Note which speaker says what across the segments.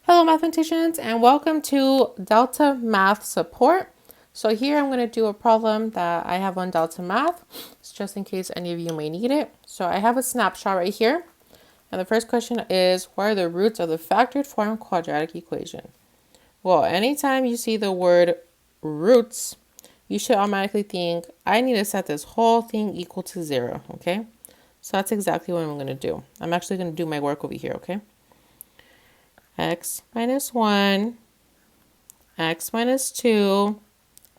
Speaker 1: Hello mathematicians, and welcome to Delta Math Support. So here I'm going to do a problem that I have on Delta Math, just in case any of you may need it. So I have a snapshot right here, and the first question is, what are the roots of the factored form quadratic equation? Well, anytime you see the word roots, you should automatically think, I need to set this whole thing equal to 0, okay? So that's exactly what I'm going to do. I'm actually going to do my work over here, okay? X minus 1, x minus 2,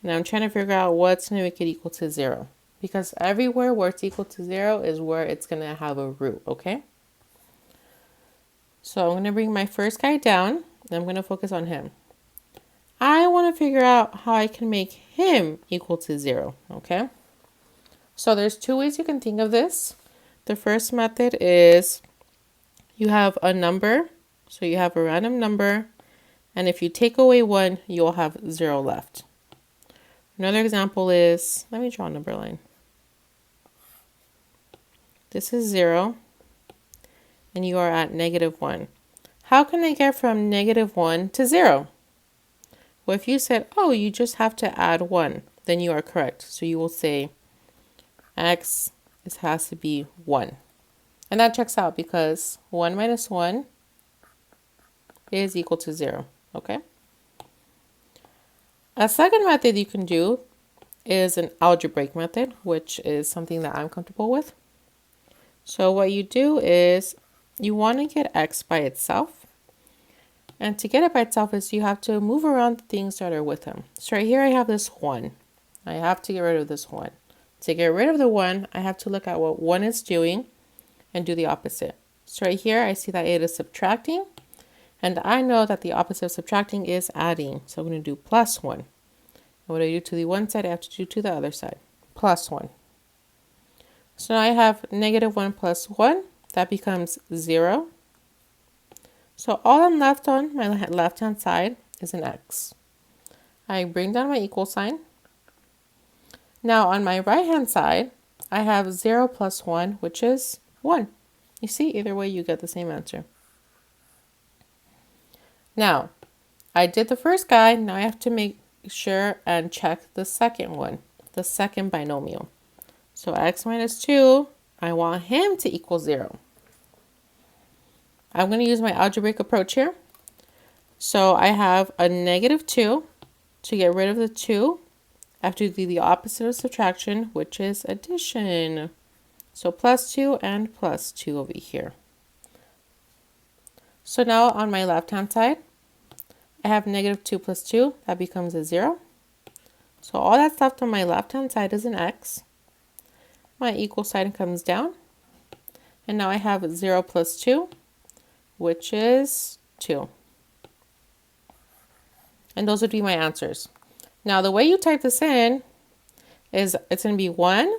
Speaker 1: and I'm trying to figure out what's going to make it equal to 0. Because everywhere where it's equal to 0 is where it's going to have a root, okay? So I'm going to bring my first guy down, and I'm going to focus on him. I want to figure out how I can make him equal to 0, okay? So there's two ways you can think of this. The first method is you have a number. So you have a random number, and if you take away 1, you'll have 0 left. Another example is, let me draw a number line. This is 0, and you are at -1. How can I get from -1 to 0? Well, if you said, oh, you just have to add 1, then you are correct. So you will say x has to be 1. And that checks out because 1 minus 1 is equal to 0, okay? A second method you can do is an algebraic method, which is something that I'm comfortable with. So what you do is you want to get x by itself. And to get it by itself is you have to move around the things that are with them. So right here I have this 1. I have to get rid of this 1. To get rid of the 1, I have to look at what 1 is doing and do the opposite. So right here I see that it is subtracting. And I know that the opposite of subtracting is adding. So I'm going to do plus 1. And what I do to the one side, I have to do to the other side. Plus 1. So now I have -1 plus 1. That becomes 0. So all I'm left on my left-hand side is an x. I bring down my equal sign. Now on my right-hand side, I have 0 plus 1, which is 1. You see, either way you get the same answer. Now, I did the first guy, now I have to make sure and check the second one, the second binomial. So x minus 2, I want him to equal 0. I'm going to use my algebraic approach here. So I have a -2. To get rid of the 2, I have to do the opposite of subtraction, which is addition. So plus 2 and plus 2 over here. So now on my left-hand side, I have -2 plus 2. That becomes a 0. So all that's left on my left-hand side is an x. My equal sign comes down. And now I have 0 plus 2, which is 2. And those would be my answers. Now the way you type this in is it's going to be 1,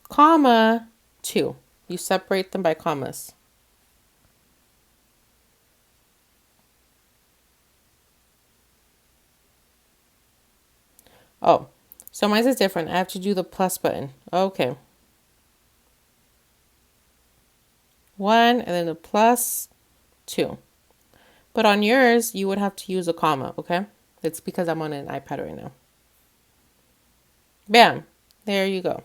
Speaker 1: comma, 2. You separate them by commas. Oh, so mine is different. I have to do the plus button. Okay. 1 and then the plus 2. But on yours, you would have to use a comma, okay? It's because I'm on an iPad right now. Bam! There you go.